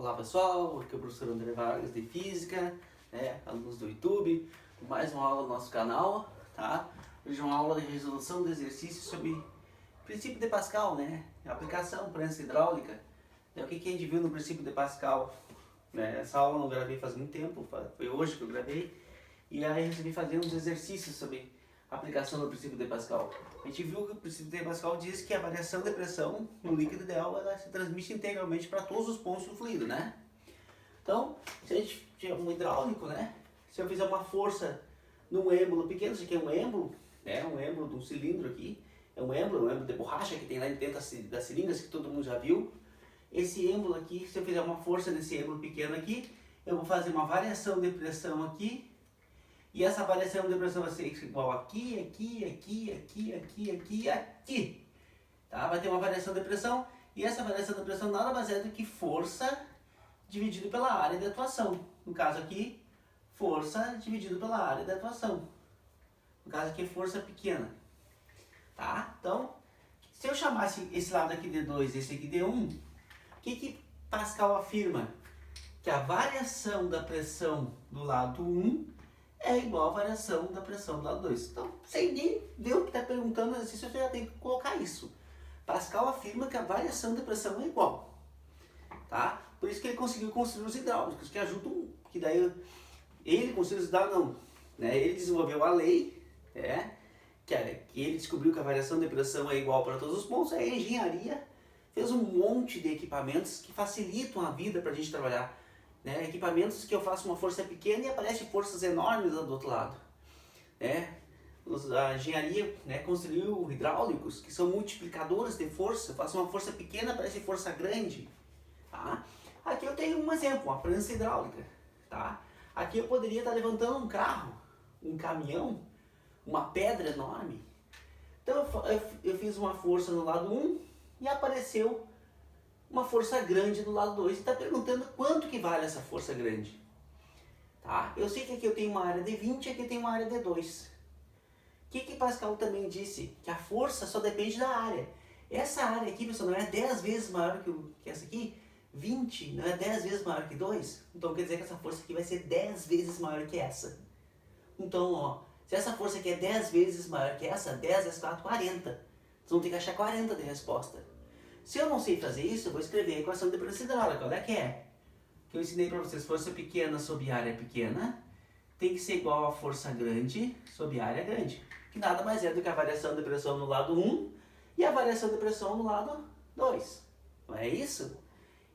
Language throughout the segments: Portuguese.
Olá pessoal, aqui é o professor André Vargas de Física, alunos do YouTube, mais uma aula do nosso canal, tá? Hoje é uma aula de resolução de exercícios sobre princípio de Pascal, aplicação, prensa hidráulica. O que a gente viu no princípio de Pascal, Essa aula eu não gravei faz muito tempo, foi hoje que eu gravei, e aí resolvi fazer uns exercícios sobre a aplicação do princípio de Pascal. A gente viu que o princípio de Pascal diz que a variação de pressão no líquido ideal ela se transmite integralmente para todos os pontos do fluido, Então, se a gente tiver um hidráulico, Se eu fizer uma força num êmbolo pequeno, isso aqui é um êmbolo, um êmbolo de um cilindro aqui, é um êmbolo de borracha que tem lá dentro das seringas que todo mundo já viu. Esse êmbolo aqui, se eu fizer uma força nesse êmbolo pequeno aqui, eu vou fazer uma variação de pressão aqui, e essa variação de pressão vai ser igual aqui, aqui. Tá? Vai ter uma variação de pressão, e essa variação de pressão nada mais é do que força dividido pela área de atuação. No caso aqui, força dividido pela área de atuação. No caso aqui, força pequena. Tá? Então, se eu chamasse esse lado aqui de 2 e esse aqui de 1, o que Pascal afirma? Que a variação da pressão do lado 1 é igual à variação da pressão do lado 2. Então, sem nem ver o que está perguntando no exercício, você já tem que colocar isso. Pascal afirma que a variação da pressão é igual. Tá? Por isso que ele conseguiu construir os hidráulicos, que ajudam, que daí ele construiu os hidráulicos, não, Ele desenvolveu a lei, que ele descobriu que a variação de pressão é igual para todos os pontos, aí a engenharia fez um monte de equipamentos que facilitam a vida para a gente trabalhar. Equipamentos que eu faço uma força pequena e aparecem forças enormes do outro lado. A engenharia construiu hidráulicos que são multiplicadores de força. Eu faço uma força pequena, aparece força grande. Tá? Aqui eu tenho um exemplo, uma prensa hidráulica. Tá? Aqui eu poderia estar levantando um carro, um caminhão, uma pedra enorme. Então eu fiz uma força no lado 1 e apareceu uma força grande do lado 2. E está perguntando quanto que vale essa força grande. Tá? Eu sei que aqui eu tenho uma área de 20 e aqui eu tenho uma área de 2. O que Pascal também disse? Que a força só depende da área. Essa área aqui, pessoal, não é 10 vezes maior que essa aqui? 20 não é 10 vezes maior que 2? Então quer dizer que essa força aqui vai ser 10 vezes maior que essa. Então, se essa força aqui é 10 vezes maior que essa, 10 vezes 4, 40. Vocês vão ter que achar 40 de resposta. Se eu não sei fazer isso, eu vou escrever a equação de prensa hidráulica. Olha que é. Que eu ensinei para vocês, força pequena sobre área pequena tem que ser igual a força grande sobre área grande. Que nada mais é do que a variação de pressão no lado 1 e a variação de pressão no lado 2. Não é isso?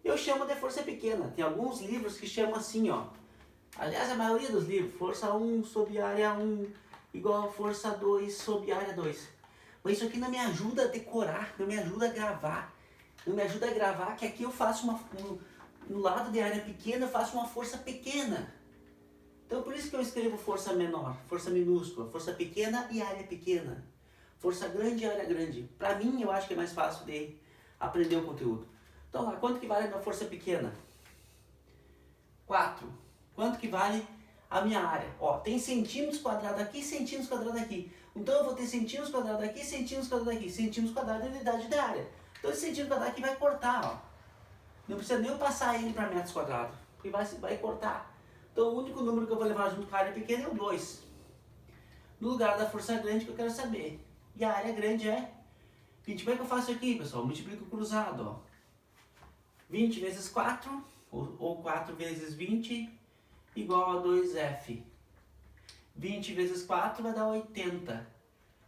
Eu chamo de força pequena. Tem alguns livros que chamam assim, Aliás, a maioria dos livros, força 1 sobre área 1 igual a força 2 sobre área 2. Mas isso aqui não me ajuda a decorar, não me ajuda a gravar. Não me ajuda a gravar que aqui eu faço no lado de área pequena eu faço uma força pequena. Então por isso que eu escrevo força menor, força minúscula, força pequena e área pequena. Força grande e área grande. Para mim eu acho que é mais fácil de aprender o conteúdo. Então lá, quanto que vale a minha força pequena? 4. Quanto que vale a minha área? Tem centímetros quadrados aqui, centímetros quadrados aqui. Então eu vou ter centímetros quadrados aqui, centímetros quadrados aqui. Centímetros quadrados é a unidade da área. Então esse centímetro quadrado aqui vai cortar, Não precisa nem eu passar ele para metros quadrados, porque vai cortar. Então o único número que eu vou levar junto com a área pequena é o 2. No lugar da força grande que eu quero saber. E a área grande é 20. Como é que eu faço aqui, pessoal? Multiplico cruzado, 20 vezes 4, ou 4 vezes 20, igual a 2F. 20 vezes 4 vai dar 80.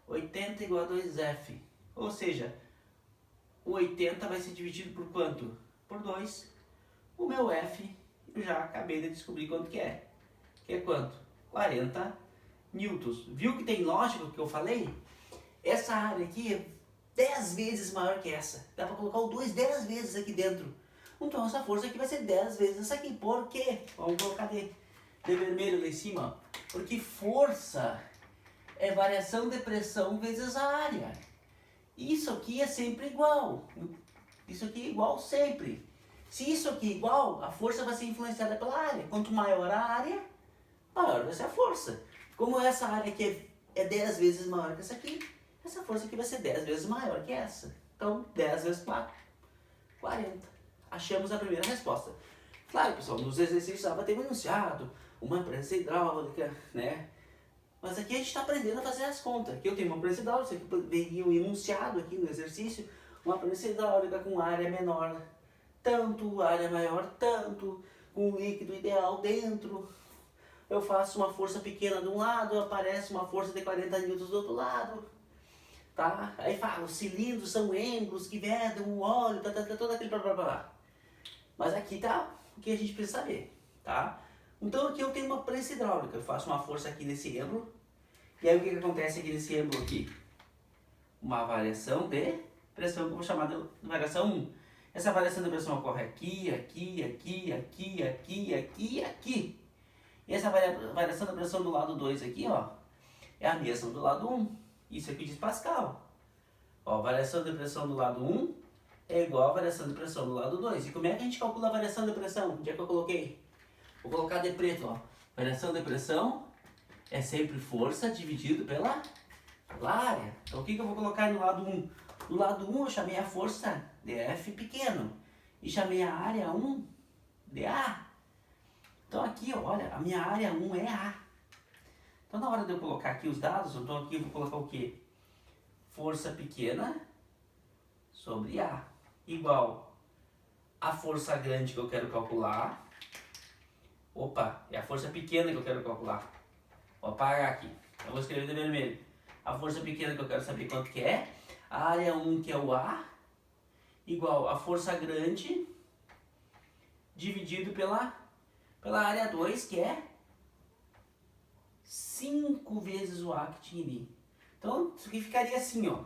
80 igual a 2F. Ou seja, o 80 vai ser dividido por quanto? Por 2. O meu F, eu já acabei de descobrir quanto que é. Que é quanto? 40 newtons. Viu que tem lógica o que eu falei? Essa área aqui é 10 vezes maior que essa. Dá para colocar o 2 10 vezes aqui dentro. Então essa força aqui vai ser 10 vezes essa aqui. Por quê? Vamos colocar de vermelho lá em cima. Porque força é variação de pressão vezes a área. Isso aqui é sempre igual. Isso aqui é igual sempre. Se isso aqui é igual, a força vai ser influenciada pela área. Quanto maior a área, maior vai ser a força. Como essa área aqui é 10 vezes maior que essa aqui, essa força aqui vai ser 10 vezes maior que essa. Então, 10 vezes 4, 40. Achamos a primeira resposta. Claro, pessoal, nos exercícios vai ter um enunciado, uma prensa hidráulica, né? Mas aqui a gente está aprendendo a fazer as contas. Aqui eu tenho uma prensa hidráulica, aqui veria um enunciado aqui no exercício, uma prensa hidráulica com área menor tanto, área maior tanto, com líquido ideal dentro. Eu faço uma força pequena de um lado, aparece uma força de 40 newtons do outro lado. Tá? Aí fala, os cilindros são êmbolos que vedam o óleo, todo aquele blá blá blá. Mas aqui tá o que a gente precisa saber, tá? Então aqui eu tenho uma prensa hidráulica, eu faço uma força aqui nesse êmbolo, e aí o que acontece aqui nesse êmbolo aqui? Uma variação de pressão, que eu vou chamar de variação 1. Essa variação de pressão ocorre aqui, aqui, aqui, aqui, aqui, aqui, aqui. E essa variação da pressão do lado 2 aqui, ó, é a mesma do lado 1. Isso aqui diz Pascal. Ó, a variação de pressão do lado 1 é igual à variação de pressão do lado 2. E como é que a gente calcula a variação de pressão? Onde é que eu coloquei? Vou colocar de preto, ó. Variação de pressão é sempre força dividido pela área. Então o que eu vou colocar no lado 1? No lado 1 eu chamei a força de F pequeno e chamei a área 1 de A. Então aqui, ó, olha, a minha área 1 é A. Então na hora de eu colocar aqui os dados, então aqui eu vou colocar o quê? Força pequena sobre A igual a força grande que eu quero calcular. Opa, é a força pequena que eu quero calcular. Vou apagar aqui. Eu vou escrever de vermelho. A força pequena que eu quero saber quanto que é. A área 1, que é o A, igual a força grande dividido pela área 2, que é 5 vezes o A que tinha ali. Então, isso aqui ficaria assim, ó.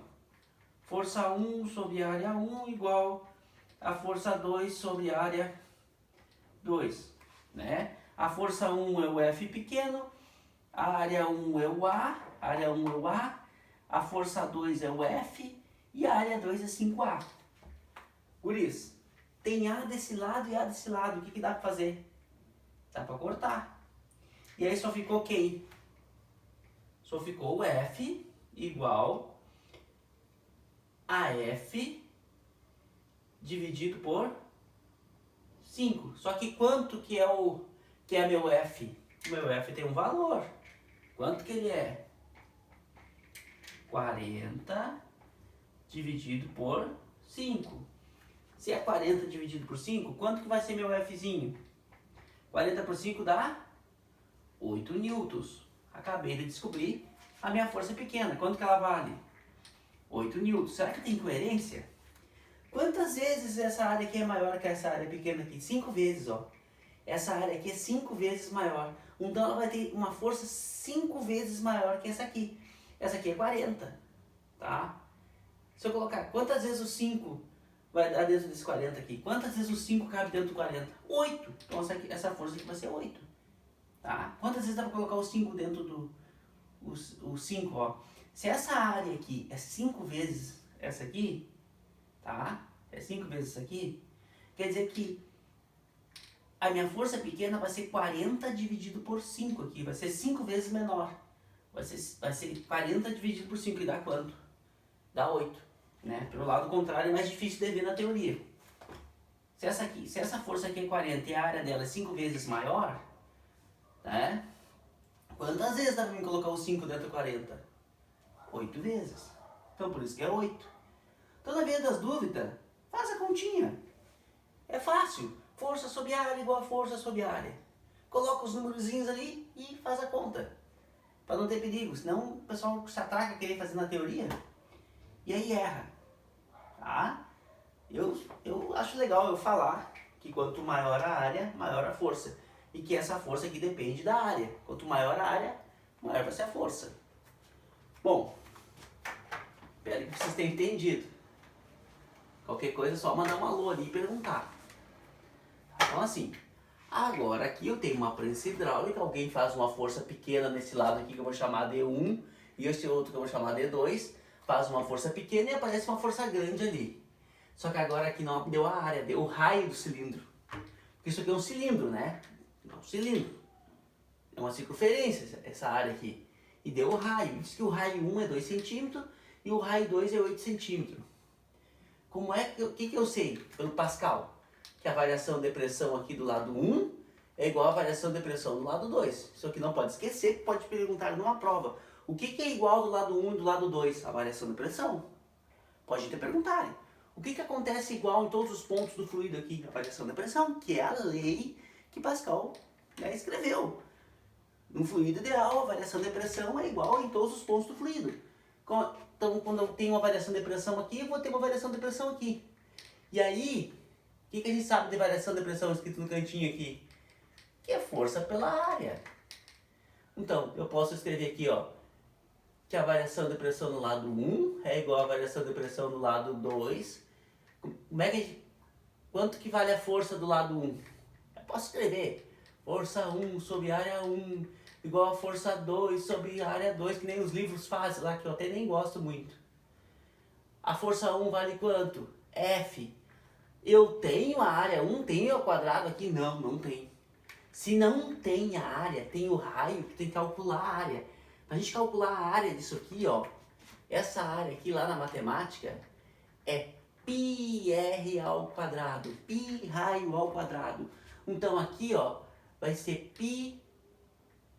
Força 1 sobre a área 1 igual a força 2 sobre a área 2, né? A força 1 é o F pequeno, a área 1 é o A, a área 1 é o A, a força 2 é o F e a área 2 é 5A. Guris, tem A desse lado e A desse lado, o que dá para fazer? Dá para cortar. E aí só ficou quem? Só ficou o F igual a F dividido por 5. Só que quanto que é meu F? O meu F tem um valor. Quanto que ele é? 40 dividido por 5. Se é 40 dividido por 5, quanto que vai ser meu Fzinho? 40 por 5 dá 8 newtons. Acabei de descobrir a minha força pequena. Quanto que ela vale? 8 newtons. Será que tem coerência? Quantas vezes essa área aqui é maior que essa área pequena aqui? 5 vezes, ó. Essa área aqui é 5 vezes maior. Então ela vai ter uma força 5 vezes maior que essa aqui. Essa aqui é 40, tá? Se eu colocar quantas vezes o 5 vai dar dentro desse 40 aqui? Quantas vezes o 5 cabe dentro do 40? 8. Então essa força aqui vai ser 8. Tá? Quantas vezes dá para colocar o 5 dentro do... O 5, ó. Se essa área aqui é 5 vezes essa aqui, tá? É 5 vezes isso aqui, quer dizer que a minha força pequena vai ser 40 dividido por 5 aqui, vai ser 5 vezes menor. Vai ser 40 dividido por 5, e dá quanto? Dá 8, né? Pelo lado contrário é mais difícil de ver na teoria. Se essa força aqui é 40 e a área dela é 5 vezes maior, né? Quantas vezes dá para mim colocar o 5 dentro do 40? 8 vezes. Então por isso que é 8. Toda vez das dúvidas, faz a continha. É fácil. Força sobre área igual a força sobre área. Coloca os númerozinhos ali e faz a conta. Para não ter perigo. Senão o pessoal se atraca a querer fazer na teoria e aí erra. Tá? Eu acho legal eu falar que quanto maior a área, maior a força. E que essa força aqui depende da área. Quanto maior a área, maior vai ser a força. Bom, espero que vocês tenham entendido. Qualquer coisa é só mandar um alô ali e perguntar. Então assim, agora aqui eu tenho uma prensa hidráulica, alguém faz uma força pequena nesse lado aqui que eu vou chamar de 1 e esse outro que eu vou chamar de 2, faz uma força pequena e aparece uma força grande ali. Só que agora aqui não deu a área, deu o raio do cilindro. Porque isso aqui é um cilindro, né? É um cilindro. É uma circunferência essa área aqui. E deu o raio. Diz que o raio 1 é 2 centímetros e o raio 2 é 8 centímetros. Como é que o que eu sei pelo Pascal? que a variação de pressão aqui do lado 1 é igual à variação de pressão do lado 2. Isso aqui não pode esquecer, pode perguntar numa prova. O que é igual do lado 1 e do lado 2? A variação de pressão. Pode te perguntarem. O que acontece igual em todos os pontos do fluido aqui? A variação de pressão, que é a lei que Pascal escreveu. No fluido ideal, a variação de pressão é igual em todos os pontos do fluido. Então, quando eu tenho uma variação de pressão aqui, eu vou ter uma variação de pressão aqui. E aí, o que a gente sabe de variação de pressão escrito no cantinho aqui? Que é força pela área. Então, eu posso escrever aqui, ó, que a variação de pressão no lado 1 é igual à variação de pressão no lado 2. Quanto que vale a força do lado 1? Eu posso escrever força 1 sobre área 1 igual a força 2 sobre área 2, que nem os livros fazem lá, que eu até nem gosto muito. A força 1 vale quanto? F. Eu tenho a área 1, tenho ao quadrado aqui? Não, não tem. Se não tem a área, tem o raio, que tem que calcular a área. Para a gente calcular a área disso aqui, ó, essa área aqui lá na matemática é πr ao quadrado, π raio ao quadrado. Então aqui, ó, vai ser π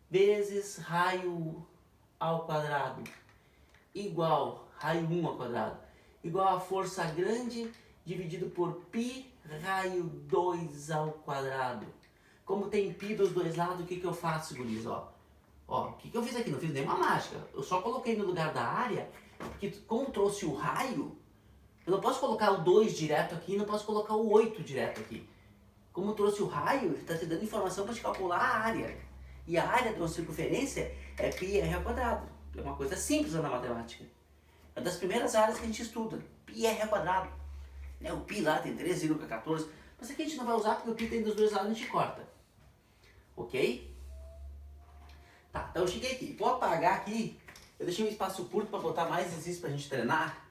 vezes raio ao quadrado igual raio 1 ao quadrado, igual a força grande dividido por π raio 2 ao quadrado. Como tem π dos dois lados, o que eu faço, guris? Ó, o que eu fiz aqui? Não fiz nenhuma mágica. Eu só coloquei no lugar da área, porque como trouxe o raio, eu não posso colocar o 2 direto aqui, não posso colocar o 8 direto aqui. Como trouxe o raio, ele está te dando informação para te calcular a área. E a área de uma circunferência é πr ao quadrado. É uma coisa simples na matemática. É das primeiras áreas que a gente estuda. πr ao quadrado. O π lá tem 13,14. Mas aqui a gente não vai usar porque o π tem dos dois lados e a gente corta. Ok? Tá, então eu cheguei aqui. Vou apagar aqui. Eu deixei um espaço curto para botar mais exercício para a gente treinar.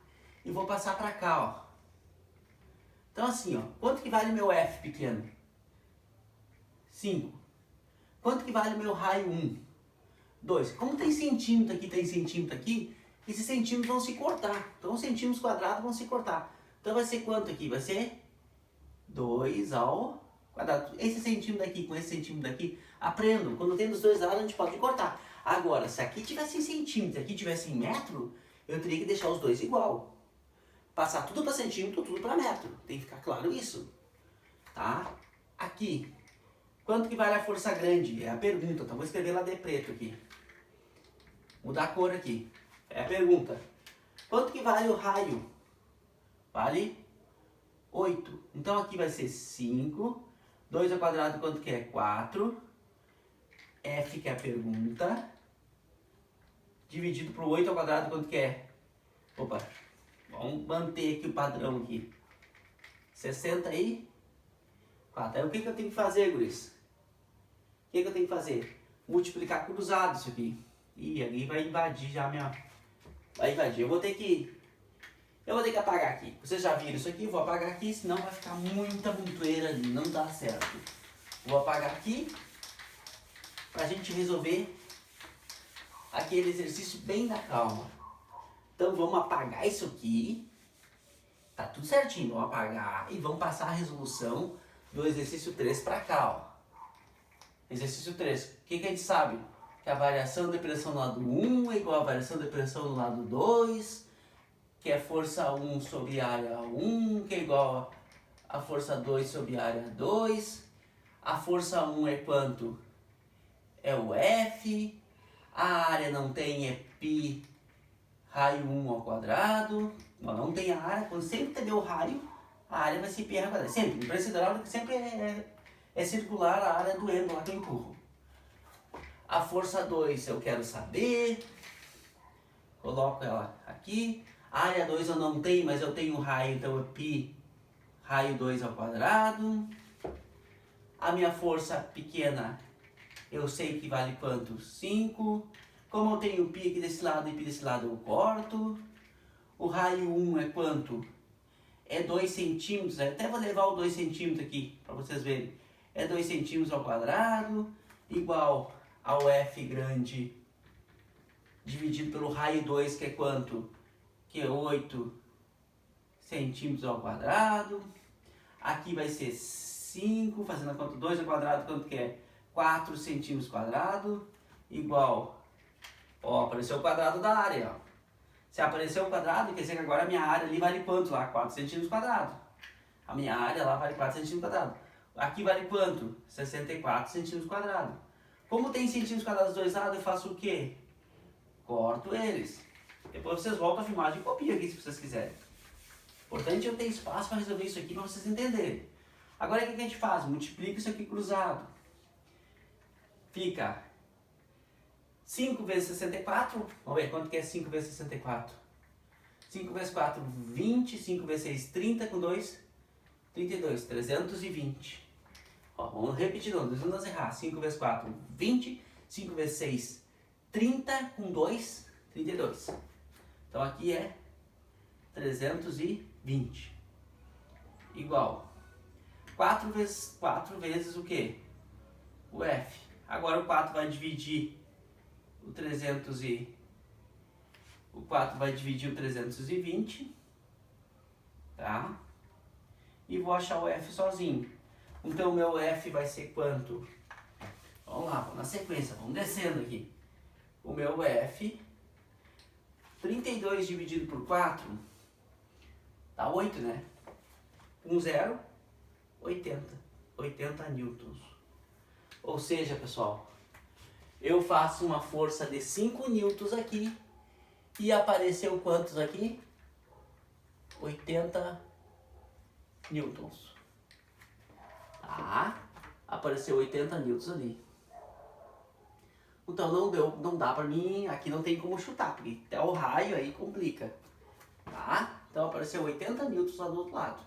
E vou passar para cá, ó. Então assim, ó. Quanto que vale meu F pequeno? 5. Quanto que vale o meu raio 1? 2. Como tem centímetro aqui, esses centímetros vão se cortar. Então os centímetros quadrados vão se cortar. Então vai ser quanto aqui? Vai ser 2 ao quadrado. Esse centímetro daqui com esse centímetro daqui, aprendam. Quando tem dos dois lados, a gente pode cortar. Agora, se aqui tivesse em centímetro, aqui tivesse em metro, eu teria que deixar os dois igual. Passar tudo para centímetro, tudo para metro. Tem que ficar claro isso. Tá? Aqui. Quanto que vale a força grande? É a pergunta. Então vou escrever lá de preto aqui. Mudar a cor aqui. É a pergunta. Quanto que vale o raio? Vale 8. Então aqui vai ser 5. 2 ao quadrado quanto que é? 4. F que é a pergunta. Dividido por 8 ao quadrado quanto que é? Opa. Vamos manter aqui o padrão aqui. 64. Aí o que eu tenho que fazer, guris? O que eu tenho que fazer? Multiplicar cruzado isso aqui. Ih, ali vai invadir já a minha... Vai invadir. Eu vou ter que apagar aqui. Vocês já viram isso aqui? Eu vou apagar aqui, senão vai ficar muita montoeira ali. Não dá certo. Vou apagar aqui pra gente resolver aquele exercício bem na calma. Então vamos apagar isso aqui. Tá tudo certinho. Vamos apagar e vamos passar a resolução do exercício 3 para cá, ó. Exercício 3. O que a gente sabe? Que a variação de pressão no lado 1 é igual à variação de pressão no lado 2, que é força 1 sobre área 1, que é igual a força 2 sobre área 2. A força 1 é quanto? É o F. A área não tem, é π raio 1 ao quadrado. Não tem a área, quando sempre tem o raio, a área vai ser πr ao quadrado. Sempre, no pressão hidráulica sempre é circular a área do endo lá que eu empurro. A força 2 eu quero saber. Coloco ela aqui. A área 2 eu não tenho, mas eu tenho raio, então é π raio 2 ao quadrado. A minha força pequena, eu sei que vale quanto? 5. Como eu tenho π aqui desse lado e π desse lado, eu corto. O raio 1 é quanto? É 2 centímetros. Eu até vou levar o 2 centímetros aqui, para vocês verem. É 2 centímetros ao quadrado, igual ao F grande, dividido pelo raio 2, que é quanto? Que é 8 centímetros ao quadrado. Aqui vai ser 5, fazendo a conta 2 ao quadrado, quanto que é? 4 centímetros quadrados, igual, ó, apareceu o quadrado da área, ó. Se apareceu o quadrado, quer dizer que agora a minha área ali vale quanto lá? 4 centímetros quadrados. A minha área lá vale 4 centímetros quadrados. Aqui vale quanto? 64 centímetros quadrados. Como tem centímetros quadrados dos dois lados, eu faço o quê? Corto eles. Depois vocês voltam a filmagem e copiam aqui se vocês quiserem. Importante eu ter espaço para resolver isso aqui para vocês entenderem. Agora o que a gente faz? Multiplica isso aqui cruzado. Fica 5 vezes 64. Vamos ver quanto que é 5 vezes 64. 5 vezes 4, 20. 5 vezes 6, 30. Com 2, 32. 320. Ó, vamos repetir, não vamos errar. 5 vezes 4, 20. 5 vezes 6, 30. Com 2, 32. Então aqui é 320. Igual 4 vezes o quê? O F. Agora o 4 vai dividir o 320, tá? E vou achar o F sozinho. Então o meu F vai ser quanto? Vamos lá, vamos na sequência, vamos descendo aqui. O meu F, 32 dividido por 4, dá 8, né? 0, 80 newtons. Ou seja, pessoal, eu faço uma força de 5 newtons aqui e apareceu quantos aqui? 80 newtons. Tá? Apareceu 80 newtons ali. Então não dá pra mim, aqui não tem como chutar, porque até o raio aí complica. Tá? Então apareceu 80 newtons lá do outro lado.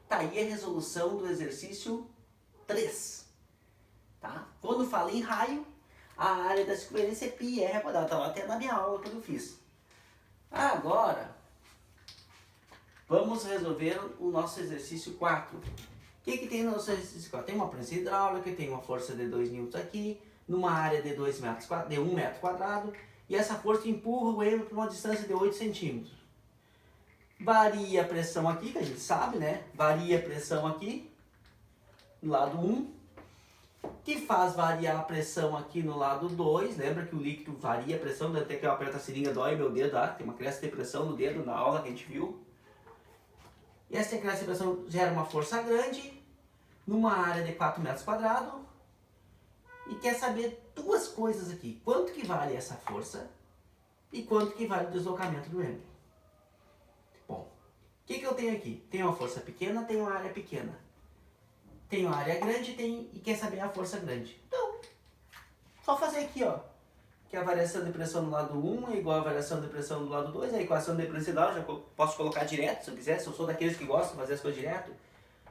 Tá aí a resolução do exercício 3. Tá? Quando falo em raio, a área da circunferência é πr ao quadrado. Estava até na minha aula quando eu fiz. Agora, vamos resolver o nosso exercício 4. O que tem no nosso exercício 4? Tem uma prensa hidráulica, tem uma força de 2 N aqui, numa área de 1 metro quadrado, e essa força empurra o eixo para uma distância de 8 centímetros. Varia a pressão aqui, que a gente sabe, né? Varia a pressão aqui, no lado 1, que faz variar a pressão aqui no lado 2. Lembra que o líquido varia a pressão, até que eu aperto a seringa, dói meu dedo, tem uma crescente de pressão no dedo na aula que a gente viu. E essa crescente de pressão gera uma força grande, numa área de 4 metros quadrados, e quer saber duas coisas aqui. Quanto que vale essa força e quanto que vale o deslocamento do êmbolo. Bom, o que eu tenho aqui? Tenho uma força pequena, tenho uma área pequena. Tenho uma área grande e quer saber a força grande. Então, só fazer aqui, ó. Que a variação de pressão no lado 1 é igual à variação de pressão no lado 2. A equação de pressão já posso colocar direto, se eu quiser. Se eu sou daqueles que gostam de fazer as coisas direto.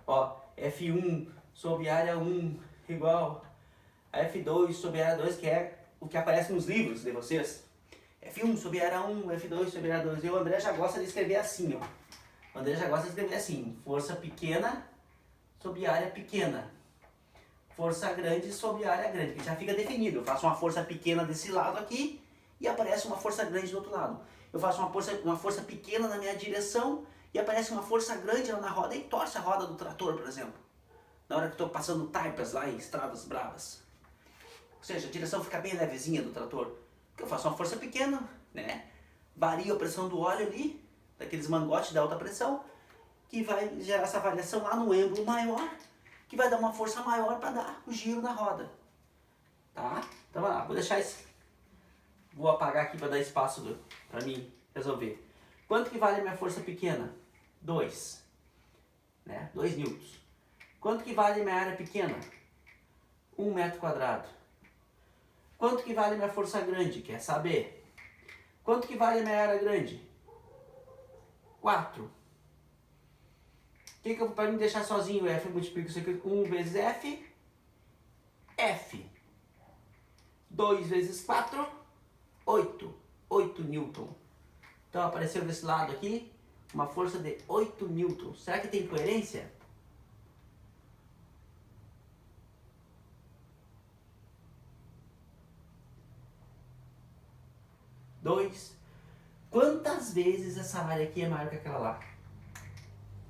Ó, F1 sobre área 1 igual a F2 sobre área 2, que é o que aparece nos livros de vocês. F1 sobre área 1, F2 sobre área 2. E o André já gosta de escrever assim, ó. O André já gosta de escrever assim. Força pequena sobre área pequena. Força grande sobre área grande, que já fica definido. Eu faço uma força pequena desse lado aqui e aparece uma força grande do outro lado. Eu faço uma força pequena na minha direção e aparece uma força grande lá na roda e torce a roda do trator, por exemplo. Na hora que estou passando taipas lá em estradas bravas. Ou seja, a direção fica bem levezinha do trator. Porque eu faço uma força pequena, né? Vario a pressão do óleo ali, daqueles mangotes de alta pressão, que vai gerar essa variação lá no êmbolo maior, que vai dar uma força maior para dar o giro na roda. Tá? Então vai lá, vou deixar esse. Vou apagar aqui para dar espaço para mim resolver. Quanto que vale a minha força pequena? 2. Né? 2 newtons. Quanto que vale a minha área pequena? 1 metro quadrado. Quanto que vale a minha força grande? Quer saber? Quanto que vale a minha área grande? 4. Para me deixar sozinho, F, eu multiplico isso aqui. 1 vezes F. F. 2 vezes 4. 8. 8 newton. Então apareceu desse lado aqui uma força de 8 newton. Será que tem coerência? Dois. Quantas vezes essa área aqui é maior que aquela lá?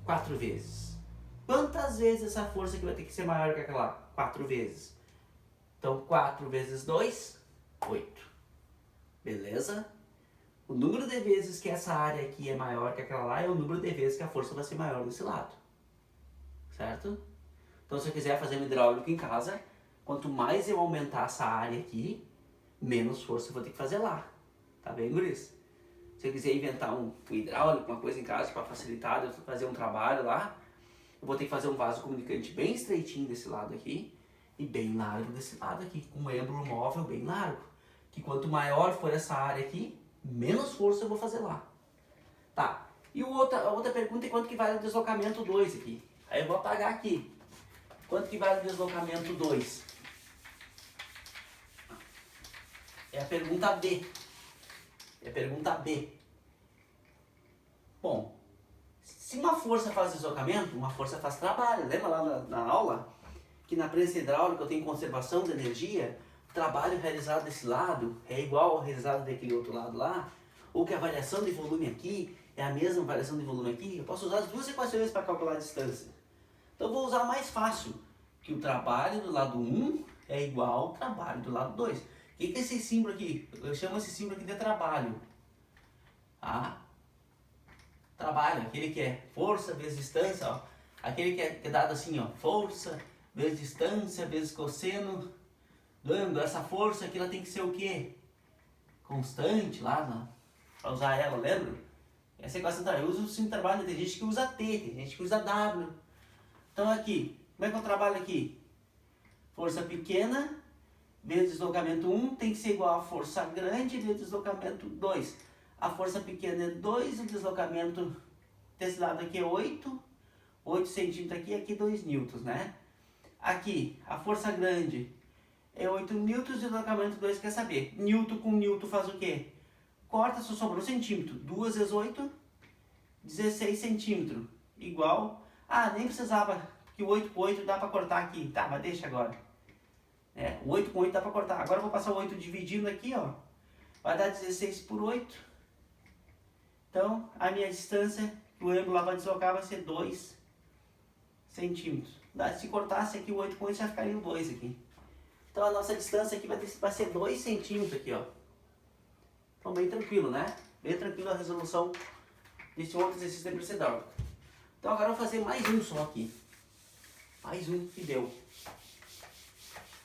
4 vezes. Quantas vezes essa força aqui vai ter que ser maior que aquela? 4 vezes. Então, 4 vezes 2, 8. Beleza? O número de vezes que essa área aqui é maior que aquela lá é o número de vezes que a força vai ser maior desse lado. Certo? Então, se eu quiser fazer um hidráulico em casa, quanto mais eu aumentar essa área aqui, menos força eu vou ter que fazer lá. Tá bem, guris? Se eu quiser inventar um hidráulico, uma coisa em casa para facilitar, eu fazer um trabalho lá, eu vou ter que fazer um vaso comunicante bem estreitinho desse lado aqui e bem largo desse lado aqui, com um êmbolo móvel bem largo. Que quanto maior for essa área aqui, menos força eu vou fazer lá. Tá. E a outra pergunta é quanto que vale o deslocamento 2 aqui. Aí eu vou apagar aqui. Quanto que vale o deslocamento 2? É a pergunta B. É a pergunta B. Bom, se uma força faz deslocamento, uma força faz trabalho. Lembra lá na aula que na prensa hidráulica eu tenho conservação de energia? O trabalho realizado desse lado é igual ao realizado daquele outro lado lá? Ou que a variação de volume aqui é a mesma variação de volume aqui? Eu posso usar as duas equações para calcular a distância. Então eu vou usar a mais fácil, que o trabalho do lado 1 é igual ao trabalho do lado 2. O que é esse símbolo aqui? Eu chamo esse símbolo aqui de trabalho. Tá? Trabalho, aquele que é força vezes distância, ó. Aquele que é dado assim, ó, força vezes distância vezes cosseno do ângulo. Essa força aqui ela tem que ser o quê? Constante lá, para usar ela, lembra? Essa equação tá, eu uso o símbolo de trabalho, tem gente que usa T, tem gente que usa W. Então aqui, como é que eu trabalho aqui? Força pequena vezes deslocamento 1 tem que ser igual a força grande vezes deslocamento 2. A força pequena é 2, o deslocamento desse lado aqui é 8 centímetros aqui 2 newtons, né? Aqui, a força grande é 8 newtons, o deslocamento 2 quer saber. Newton com newton faz o quê? Corta, só sobrou centímetro. 2 vezes 8, 16 centímetros. Igual, nem precisava, que o 8 com 8 dá para cortar aqui. Tá, mas deixa agora. O 8 com 8 dá para cortar. Agora eu vou passar o 8 dividindo aqui, ó. Vai dar 16 por 8. Então, a minha distância que o ângulo lá vai deslocar vai ser 2 centímetros. Se cortasse aqui o 8 com 8, já ficaria o 2 aqui. Então, a nossa distância aqui vai ser 2 centímetros aqui, ó. Então, bem tranquilo, né? Bem tranquilo a resolução desse outro exercício de prensa hidráulica. Então, agora eu vou fazer mais um só aqui. Mais um que deu.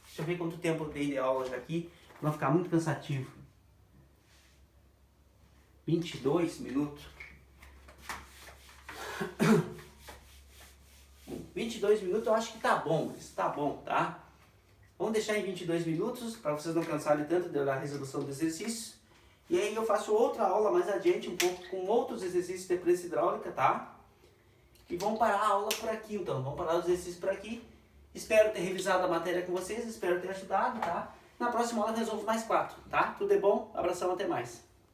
Deixa eu ver quanto tempo eu dei de aula já aqui, para não ficar muito cansativo. 22 minutos. 22 minutos eu acho que tá bom, está bom, tá? Vamos deixar em 22 minutos, para vocês não cansarem tanto de olhar a resolução do exercício. E aí eu faço outra aula mais adiante, um pouco com outros exercícios de prensa hidráulica, tá? E vamos parar a aula por aqui, então. Vamos parar os exercícios por aqui. Espero ter revisado a matéria com vocês, espero ter ajudado, tá? Na próxima aula eu resolvo mais 4, tá? Tudo é bom? Abração, até mais.